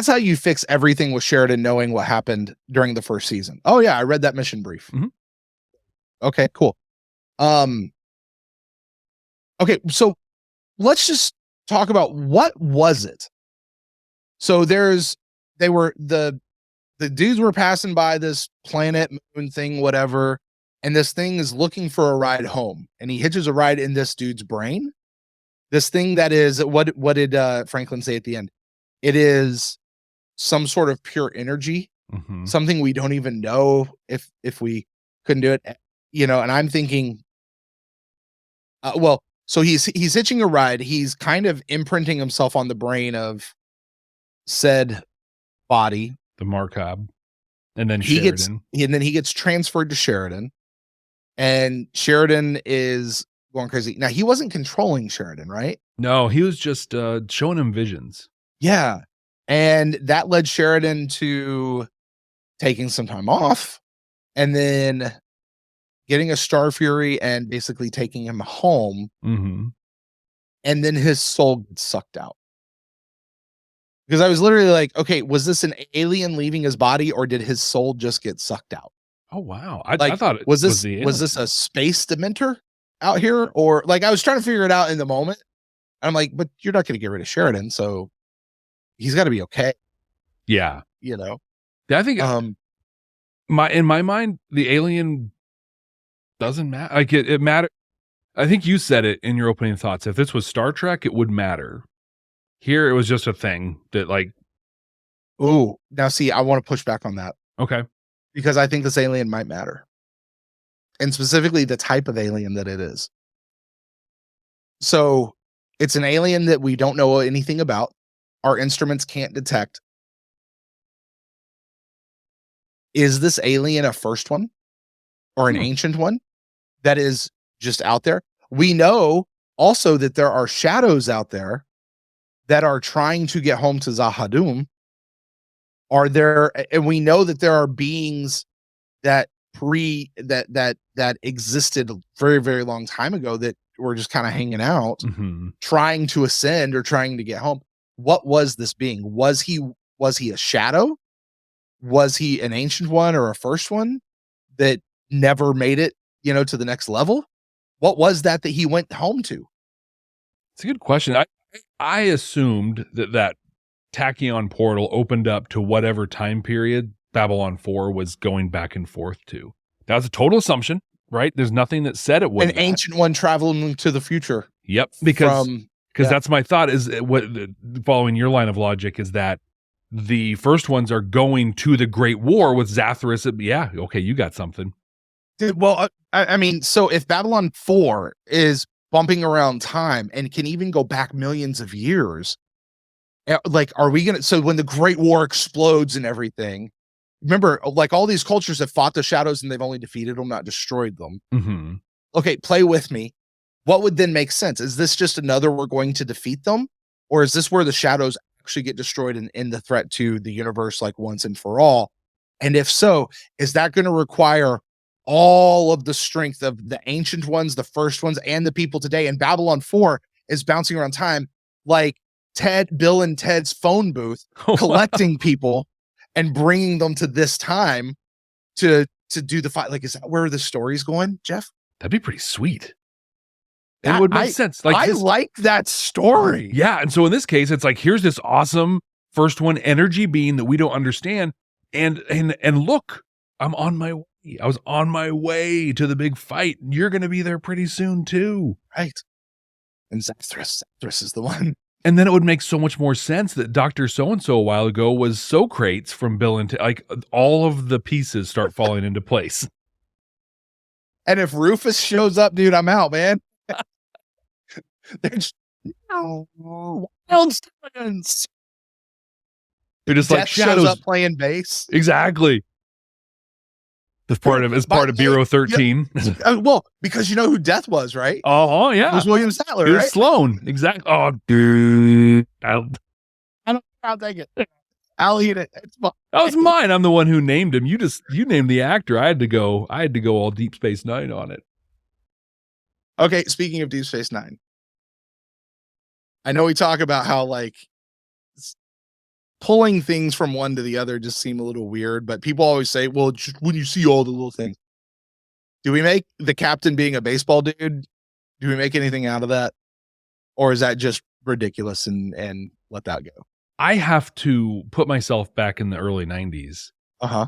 how you fix everything with Sheridan knowing what happened during the first season. Oh yeah, I read that mission brief. Mhm. Okay, cool. Okay, so let's just talk about what was it. So the dudes were passing by this planet moon thing, whatever, and this thing is looking for a ride home, and he hitches a ride in this dude's brain. This thing that is what did Franklin say at the end? It is some sort of pure energy, something we don't even know if we couldn't do it, and I'm thinking, so he's hitching a ride. He's kind of imprinting himself on the brain of said body, the Markab, and then Sheridan. He gets transferred to Sheridan, and Sheridan is going crazy. Now, he wasn't controlling Sheridan, right? No, he was just showing him visions. Yeah. And that led Sheridan to taking some time off and then getting a Star Fury and basically taking him home. Mm-hmm. And then his soul gets sucked out. Because I was literally like, okay, was this an alien leaving his body or did his soul just get sucked out? Oh, wow. I thought it was this a space dementor out here? Or like, I was trying to figure it out in the moment. And I'm like, but you're not going to get rid of Sheridan. So he's got to be okay. Yeah. I think in my mind, the alien doesn't matter. Like it matter. I think you said it in your opening thoughts. If this was Star Trek, it would matter. Here, it was just a thing that now see, I want to push back on that. Okay. Because I think this alien might matter. And specifically the type of alien that it is. So it's an alien that we don't know anything about. Our instruments can't detect. Is this alien a first one or an ancient one that is just out there? We know also that there are shadows out there that are trying to get home to Zahadum. And we know that there are beings that existed very, very long time ago that were just kind of hanging out, trying to ascend or trying to get home. What was this being? Was he a shadow? Was he an ancient one or a first one that never made it, to the next level? What was that he went home to? It's a good question. I assumed that tachyon portal opened up to whatever time period Babylon 4 was going back and forth to. That was a total assumption, right? There's nothing that said it was an ancient one traveling to the future. Yep, because that's my thought. Is what following your line of logic is that the first ones are going to the Great War with Zathras. Yeah, okay, you got something. Dude, well, I mean, so if Babylon 4 is bumping around time and can even go back millions of years, like, are we gonna? So when the Great War explodes and everything, remember, like all these cultures have fought the shadows and they've only defeated them, not destroyed them. Mm-hmm. Okay, play with me. What would then make sense? Is this just another we're going to defeat them, or is this where the shadows actually get destroyed and end the threat to the universe like once and for all? And if so, is that going to require all of the strength of the ancient ones, the first ones, and the people today? And Babylon 4 is bouncing around time like Bill and Ted's phone booth, collecting people and bringing them to this time to do the fight. Like, is that where the story's going, Jeff? That'd be pretty sweet. It would make sense. Like, I like that story. Yeah. And so in this case, it's like, here's this awesome first one energy being that we don't understand. And look, I'm on my way. I was on my way to the big fight. You're going to be there pretty soon too. Right. And Zathras is the one. And then it would make so much more sense that Dr. So-and-so a while ago was Socrates from Bill and like all of the pieces start falling into place. And if Rufus shows up, dude, I'm out, man. They're just wild stallions. They're just Death like shadows. shows up playing bass. Exactly. As part of Bureau 13. Well, because you know who Death was, right? Oh, yeah. It was William Statler, It was right? Sloan. Exactly. Oh, dude. I'll take it. I'll eat it. It's fine. That was mine. I'm the one who named him. You named the actor. I had to go all Deep Space Nine on it. Okay, speaking of Deep Space Nine, I know we talk about how like pulling things from one to the other just seem a little weird, but people always say, well, just when you see all the little things. Do we make the captain being a baseball dude? Do we make anything out of that? Or is that just ridiculous and let that go? I have to put myself back in the early 90s. Uh-huh.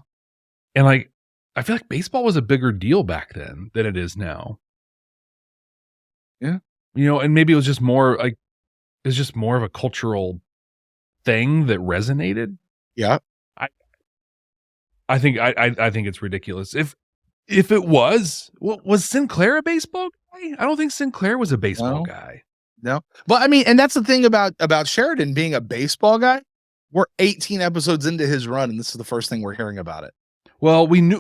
And like, I feel like baseball was a bigger deal back then than it is now. Yeah. You know, and maybe it was just more like, it's just more of a cultural thing that resonated. Yeah. I think it's ridiculous. If it was Sinclair a baseball guy? I don't think Sinclair was a baseball guy. No. But I mean, and that's the thing about Sheridan being a baseball guy. We're 18 episodes into his run, and this is the first thing we're hearing about it. Well, we knew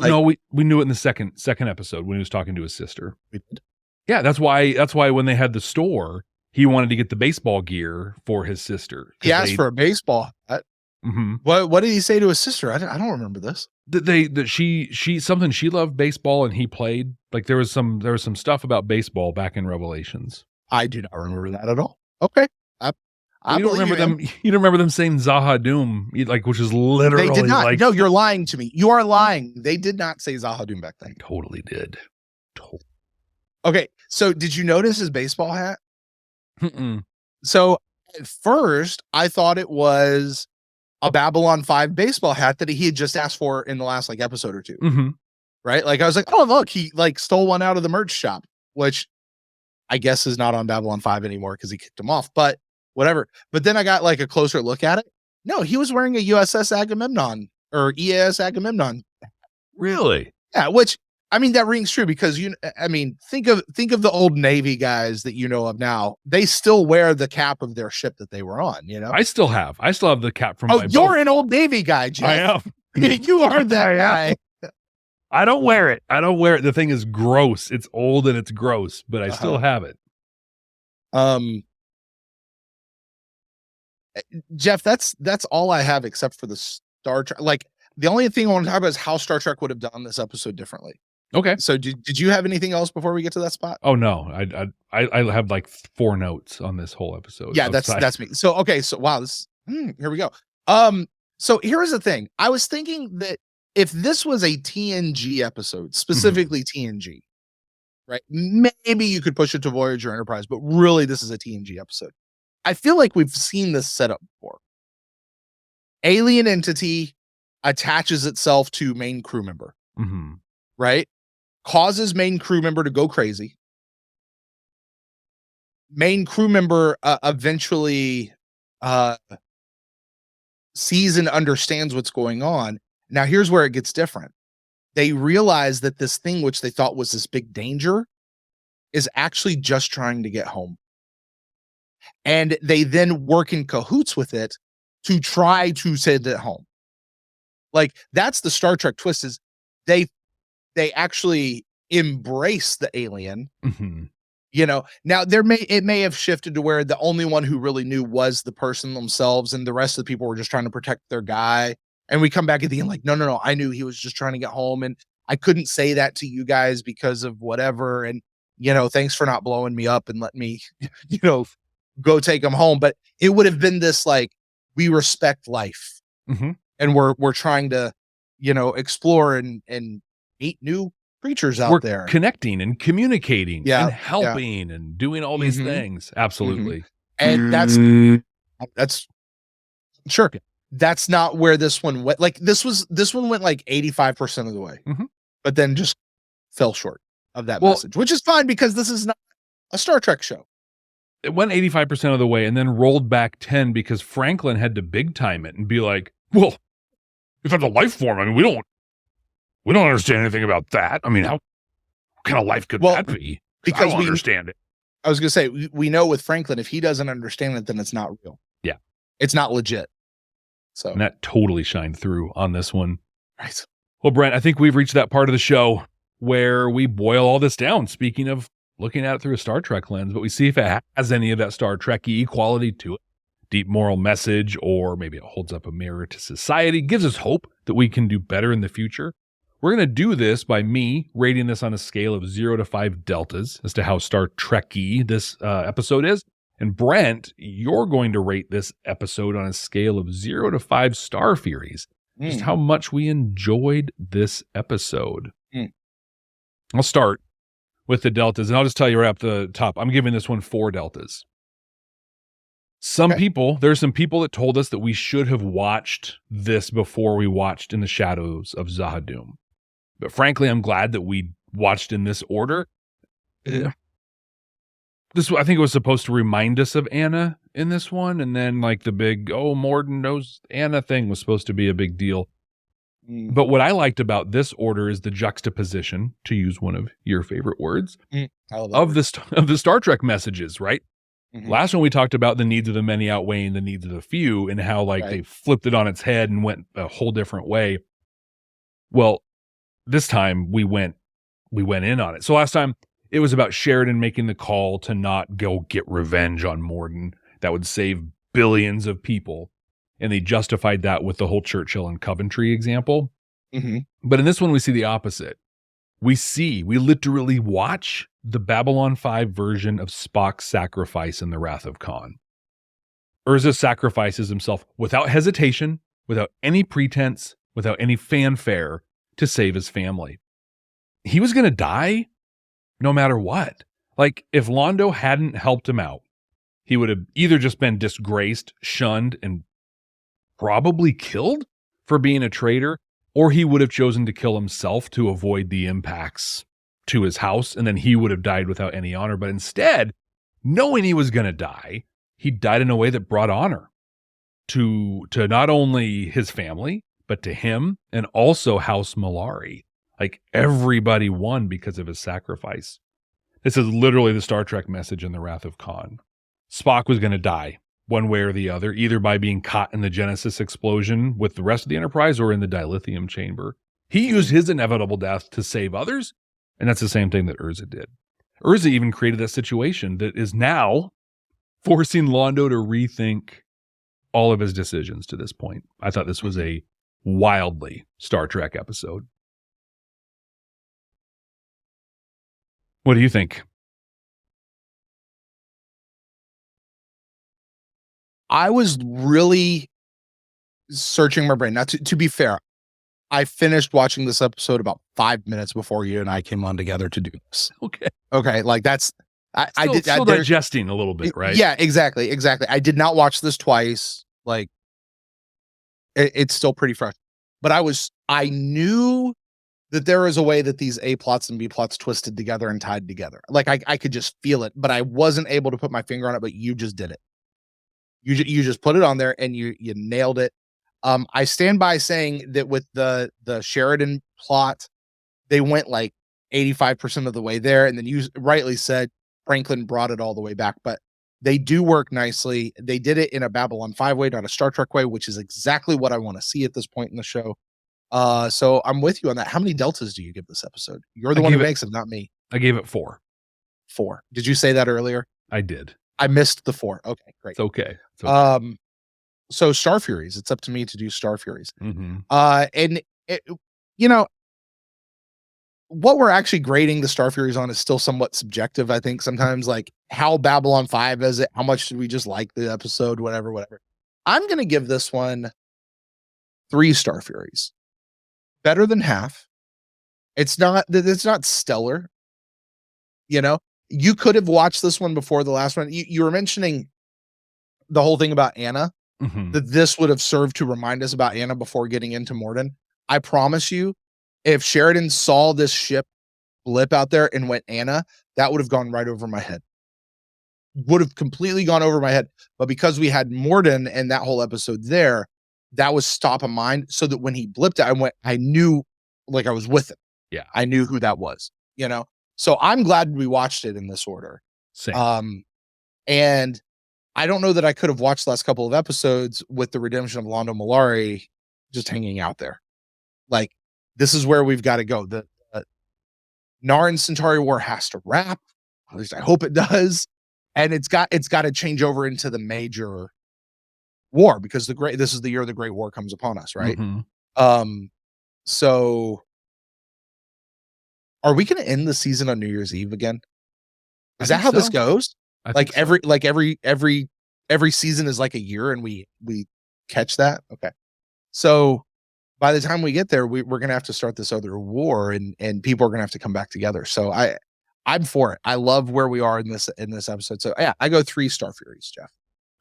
we knew it in the second episode when he was talking to his sister. We did. Yeah, that's why when they had the store, he wanted to get the baseball gear for his sister. He asked for a baseball hat. Mm-hmm. What did he say to his sister? I don't remember this. That she loved baseball and he played. Like there was some stuff about baseball back in Revelations. I do not remember that at all. Okay. I you don't remember them. You don't remember them saying Zaha Doom, like, which is literally. They did not. Like, no, you're lying to me. You are lying. They did not say Zaha Doom back then. Totally did. Okay. So did you notice his baseball hat? Mm-mm. So at first I thought it was a Babylon 5 baseball hat that he had just asked for in the last like episode or two. Mm-hmm. Right. Like I was like, oh, look, he like stole one out of the merch shop, which I guess is not on Babylon 5 anymore because he kicked him off, but whatever. But then I got like a closer look at it. No, he was wearing a USS Agamemnon or EAS Agamemnon. Really? Yeah. Which, I mean, that rings true because think of the old Navy guys that you know of now. They still wear the cap of their ship that they were on, you know? I still have the cap from my you're boat. an old Navy guy, Jeff. I am. You are that guy. I don't wear it. The thing is gross. It's old and it's gross, but I still have it. Jeff, that's all I have except for the Star Trek. Like the only thing I want to talk about is how Star Trek would have done this episode differently. Okay. So did you have anything else before we get to that spot? Oh no, I have like 4 notes on this whole episode. Yeah, that's me. So okay, so wow, here we go. So here's the thing. I was thinking that if this was a TNG episode, specifically TNG, right? Maybe you could push it to Voyager Enterprise, but really this is a TNG episode. I feel like we've seen this setup before. Alien entity attaches itself to main crew member, right? Causes main crew member to go crazy. Main crew member eventually sees and understands what's going on. Now, here's where it gets different. They realize that this thing, which they thought was this big danger, is actually just trying to get home. And they then work in cahoots with it to try to send it home. Like that's the Star Trek twist is they actually embrace the alien. You know, now it may have shifted to where the only one who really knew was the person themselves and the rest of the people were just trying to protect their guy. And we come back at the end like, no, I knew he was just trying to get home and I couldn't say that to you guys because of whatever. And, you know, thanks for not blowing me up and let me, you know, go take him home. But it would have been this like, we respect life and we're trying to, you know, explore and meet new creatures out there. Connecting and communicating and helping and doing all these things. Absolutely. And that's sure. that's not where this one went. Like this one went like 85% of the way, but then just fell short of that message, which is fine because this is not a Star Trek show. It went 85% of the way and then rolled back 10 because Franklin had to big time it and be like, well, if it's a life form, I mean, we don't understand anything about that. I mean, what kind of life could that be? Because we understand it. I was going to say, we know with Franklin, if he doesn't understand it, then it's not real. Yeah. It's not legit. So and that totally shined through on this one. Right. Well, Brent, I think we've reached that part of the show where we boil all this down. Speaking of looking at it through a Star Trek lens, but we see if it has any of that Star Trek-y quality to it. Deep moral message, or maybe it holds up a mirror to society, gives us hope that we can do better in the future. We're going to do this by me rating this on a scale of 0 to 5 deltas as to how Star Trek-y this episode is. And Brent, you're going to rate this episode on a scale of 0 to 5 Star Furies. Just how much we enjoyed this episode. I'll start with the deltas, and I'll just tell you right up the top, I'm giving this one 4 deltas. There's some people that told us that we should have watched this before we watched In the Shadows of Zahadum. But frankly, I'm glad that we watched in this order. I think it was supposed to remind us of Anna in this one, and then like the big, Morden knows Anna thing was supposed to be a big deal. But what I liked about this order is the juxtaposition, to use one of your favorite words, of the Star Trek messages, right? Last one we talked about the needs of the many outweighing the needs of the few, and how they flipped it on its head and went a whole different way. Well, this time we went in on it. So last time it was about Sheridan making the call to not go get revenge on Morden. That would save billions of people. And they justified that with the whole Churchill and Coventry example. But in this one, we see the opposite. We literally watch the Babylon 5 version of Spock's sacrifice in The Wrath of Khan. Urza sacrifices himself without hesitation, without any pretense, without any fanfare to save his family. He was going to die no matter what. Like, if Londo hadn't helped him out, he would have either just been disgraced, shunned, and probably killed for being a traitor, or he would have chosen to kill himself to avoid the impacts to his house, and then he would have died without any honor. But instead, knowing he was going to die, he died in a way that brought honor to not only his family, but to him and also House Malari. Like, everybody won because of his sacrifice. This is literally the Star Trek message in The Wrath of Khan. Spock was going to die one way or the other, either by being caught in the Genesis explosion with the rest of the Enterprise or in the dilithium chamber. He used his inevitable death to save others, and that's the same thing that Urza did. Urza even created a situation that is now forcing Londo to rethink all of his decisions to this point. I thought this was a wildly Star Trek episode. What do you think? I was really searching my brain. Now, to be fair, I finished watching this episode about 5 minutes before you and I came on together to do this. Okay. Like that's, I did still digesting a little bit, right? Yeah, exactly. I did not watch this twice. Like it's still pretty fresh, but I knew that there is a way that these A plots and B plots twisted together and tied together. Like I could just feel it, but I wasn't able to put my finger on it, but you just did it. You just put it on there and you nailed it. I stand by saying that with the Sheridan plot, they went like 85% of the way there. And then you rightly said Franklin brought it all the way back, but they do work nicely. They did it in a Babylon 5 way, not a Star Trek way, which is exactly what I want to see at this point in the show. So I'm with you on that. How many deltas do you give this episode? You're the one who makes it, not me. I gave it 4. 4. Did you say that earlier? I did. I missed the 4. Okay, great. It's okay. So Star Furies, it's up to me to do Star Furies. Mm-hmm. And it, what we're actually grading the Star Furies on is still somewhat subjective. I think sometimes, like, how Babylon 5 is it? How much did we just like the episode? Whatever. I'm going to give this one 3 Star Furies. Better than half. It's not stellar. You could have watched this one before the last one. You were mentioning the whole thing about Anna that this would have served to remind us about Anna before getting into Morden. I promise you, if Sheridan saw this ship blip out there and went Anna, that would have gone right over my head. Would have completely gone over my head. But because we had Morden and that whole episode there, that was top of mind. So that when he blipped it, I knew, like, I was with it. Yeah. I knew who that was, you know? So I'm glad we watched it in this order. Same. And I don't know that I could have watched the last couple of episodes with the redemption of Londo Mollari just hanging out there. Like, this is where we've got to go. The Narn Centauri War has to wrap. At least I hope it does. And it's got to change over into the major war, because this is the year the Great War comes upon us, right? So are we going to end the season on New Year's Eve again? Is that how this goes? Like every season is like a year, and we catch that. Okay. So by the time we get there, we're going to have to start this other war, and people are going to have to come back together. So I'm for it. I love where we are in this episode. So yeah, I go 3 Star Furies, Jeff.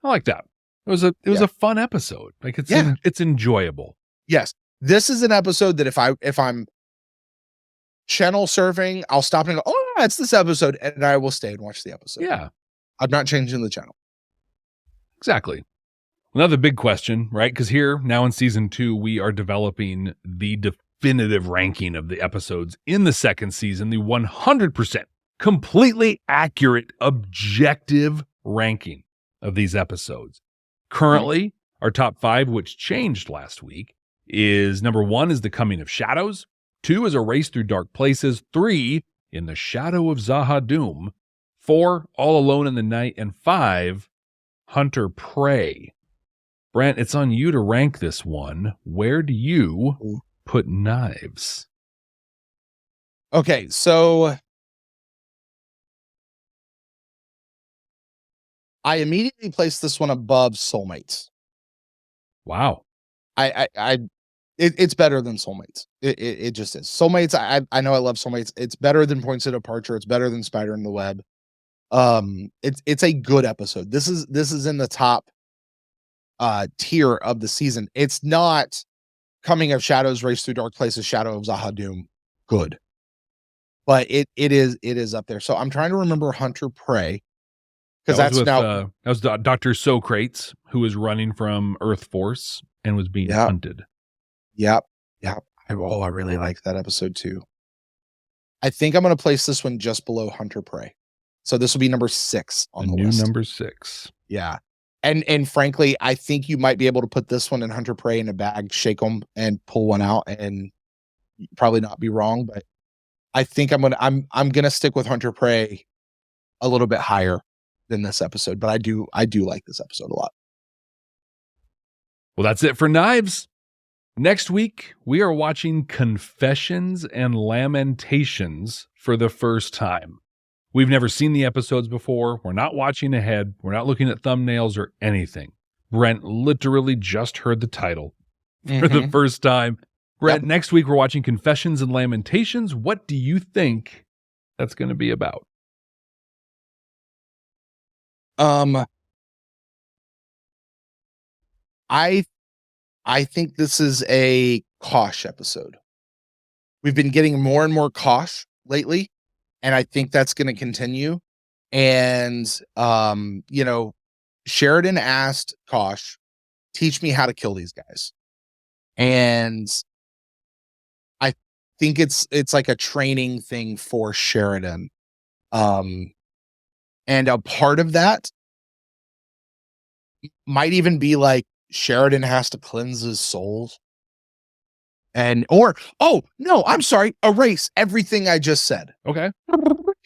I like that. It was a fun episode. Like, it's enjoyable. Yes. This is an episode that if I'm channel surfing, I'll stop and go, oh yeah, it's this episode, and I will stay and watch the episode. Yeah. I'm not changing the channel. Exactly. Another big question, right? Because here, now in season 2, we are developing the definitive ranking of the episodes in the second season, the 100% completely accurate, objective ranking of these episodes. Currently, our top 5, which changed last week, is number 1 is The Coming of Shadows, 2 is A Race Through Dark Places, 3, In the Shadow of Zahadum, 4, All Alone in the Night, and 5, Hunter Prey. Brent, it's on you to rank this one. Where do you put Knives? Okay, so I immediately placed this one above Soulmates. Wow. It's better than Soulmates. It just is. Soulmates, I know I love Soulmates. It's better than Points of Departure. It's better than Spider in the Web. It's a good episode. This is in the top tier of the season. It's not Coming of Shadows, Race Through Dark Places, Shadow of Zahadum good, but it is up there. So I'm trying to remember Hunter Prey, because that was Dr. Socrates, who was running from Earth Force and was being hunted. Yep. I really like that episode too. I think I'm going to place this one just below Hunter Prey. So this will be number 6 on the list. Number 6. Yeah. And frankly, I think you might be able to put this one and Hunter Prey in a bag, shake them, and pull one out, and probably not be wrong. But I think I'm gonna stick with Hunter Prey a little bit higher than this episode. But I do like this episode a lot. Well, that's it for Knives. Next week, we are watching Confessions and Lamentations for the first time. We've never seen the episodes before. We're not watching ahead. We're not looking at thumbnails or anything. Brent literally just heard the title for the first time. Brent, next week we're watching Confessions and Lamentations. What do you think that's going to be about? I think this is a Kosh episode. We've been getting more and more Kosh lately, and I think that's going to continue. And, Sheridan asked Kosh, teach me how to kill these guys. And I think it's like a training thing for Sheridan. And a part of that might even be like Sheridan has to cleanse his soul. Erase everything I just said. Okay.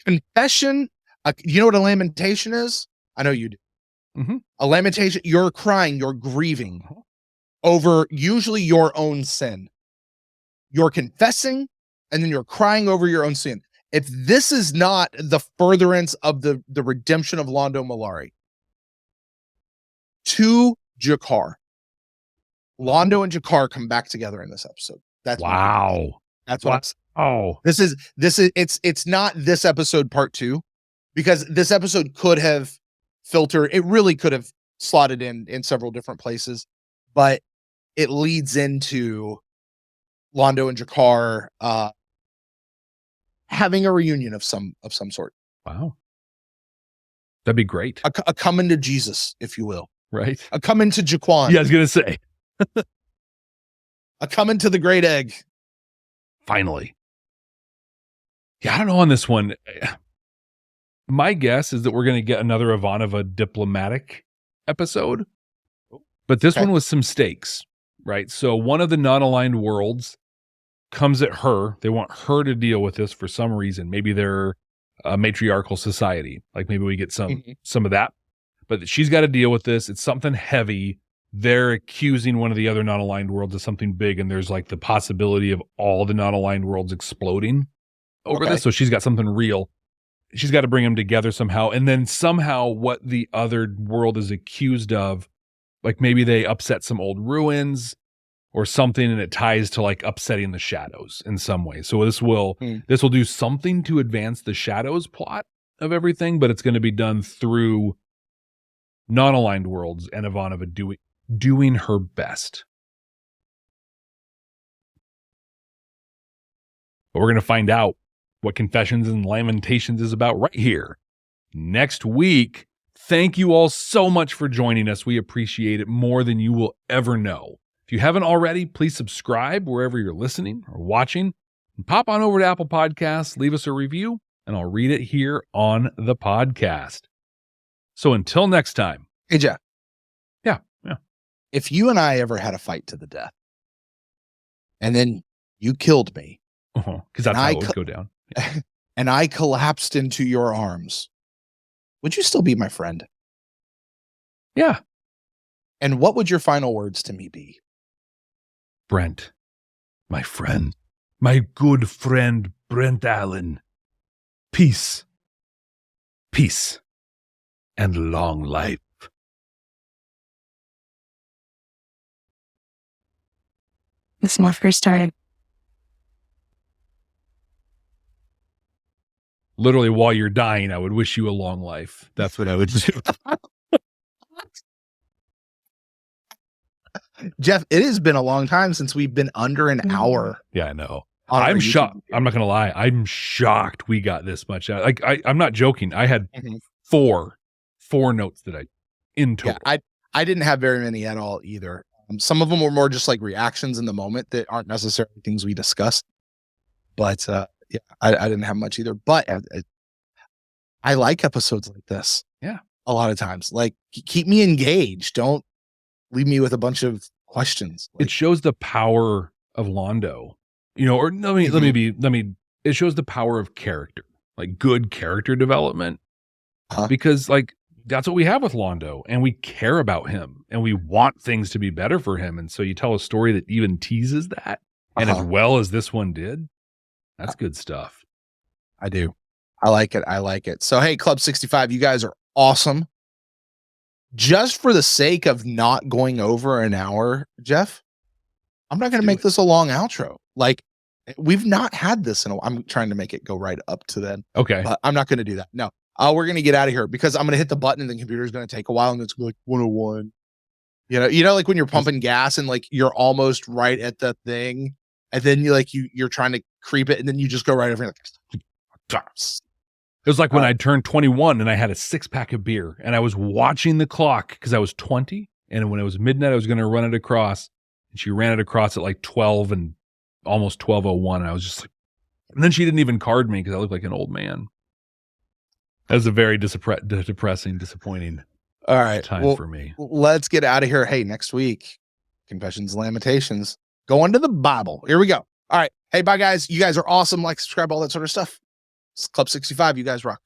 Confession. You know what a lamentation is? I know you do. A lamentation, you're crying, you're grieving over usually your own sin. You're confessing, and then you're crying over your own sin. If this is not the furtherance of the redemption of Londo Mollari to Jakar, Londo and Jakar come back together in this episode. That's wow. That's what I'm saying. Oh, this is it's not this episode part 2, because this episode could have filtered. It really could have slotted in several different places, but it leads into Londo and Jakar having a reunion of some sort. Wow. That'd be great. A coming to Jesus, if you will. Right. A coming to Jaquan. Yeah, I was going to say. A coming to the great egg. Finally. Yeah, I don't know on this one. My guess is that we're going to get another Ivanova diplomatic episode, but this one was some stakes, right? So one of the non-aligned worlds comes at her. They want her to deal with this for some reason. Maybe they're a matriarchal society. Like maybe we get some of that, but she's got to deal with this. It's something heavy. They're accusing one of the other non-aligned worlds of something big, and there's like the possibility of all the non-aligned worlds exploding over this. So she's got something real. She's got to bring them together somehow. And then somehow what the other world is accused of, like maybe they upset some old ruins or something, and it ties to like upsetting the shadows in some way. So this will do something to advance the shadows plot of everything, but it's going to be done through non-aligned worlds and Ivanova doing her best. But we're going to find out what Confessions and Lamentations is about right here next week. Thank you all so much for joining us. We appreciate it more than you will ever know. If you haven't already, please subscribe wherever you're listening or watching, and pop on over to Apple Podcasts, leave us a review, and I'll read it here on the podcast. So until next time. Hey, Jeff. Yeah. If you and I ever had a fight to the death, and then you killed me, because that's how it would go down. And I collapsed into your arms, would you still be my friend? Yeah. And what would your final words to me be? Brent, my friend, my good friend, Brent Allen. Peace, and long life. This is my first time. Literally, while you're dying, I would wish you a long life. That's what I would do. Jeff, it has been a long time since we've been under an hour. Yeah, I know. I'm shocked. I'm not going to lie. I'm shocked we got this much out. Like, I'm not joking. I had four notes that in total. Yeah, I didn't have very many at all either. Some of them were more just like reactions in the moment that aren't necessarily things we discussed. But yeah, I didn't have much either. But I like episodes like this. Yeah. A lot of times. Like, keep me engaged. Don't leave me with a bunch of questions. Like, it shows the power of Londo. Or it shows the power of character, like good character development. Because like that's what we have with Londo, and we care about him and we want things to be better for him. And so you tell a story that even teases that. And as well as this one did, that's good stuff. I do. I like it. So, hey, Club 65, you guys are awesome. Just for the sake of not going over an hour, Jeff, I'm not going to make this a long outro. Like, we've not had this in a while. I'm trying to make it go right up to then. Okay. But I'm not going to do that. No. We're going to get out of here because I'm going to hit the button and the computer's going to take a while and it's going to be like 101. You know, like when you're pumping gas and like you're almost right at the thing, and then you're trying to creep it, and then you just go right over and like, it was like when I turned 21 and I had a 6-pack of beer and I was watching the clock because I was 20, and when it was midnight I was going to run it across, and she ran it across at like 12 and almost 12:01, and I was just like, and then she didn't even card me because I looked like an old man. That was a very depressing, disappointing time for me. Let's get out of here. Hey, next week, Confessions and Lamentations. Go into the Bible. Here we go. All right. Hey, bye, guys. You guys are awesome. Like, subscribe, all that sort of stuff. It's Club 65. You guys rock.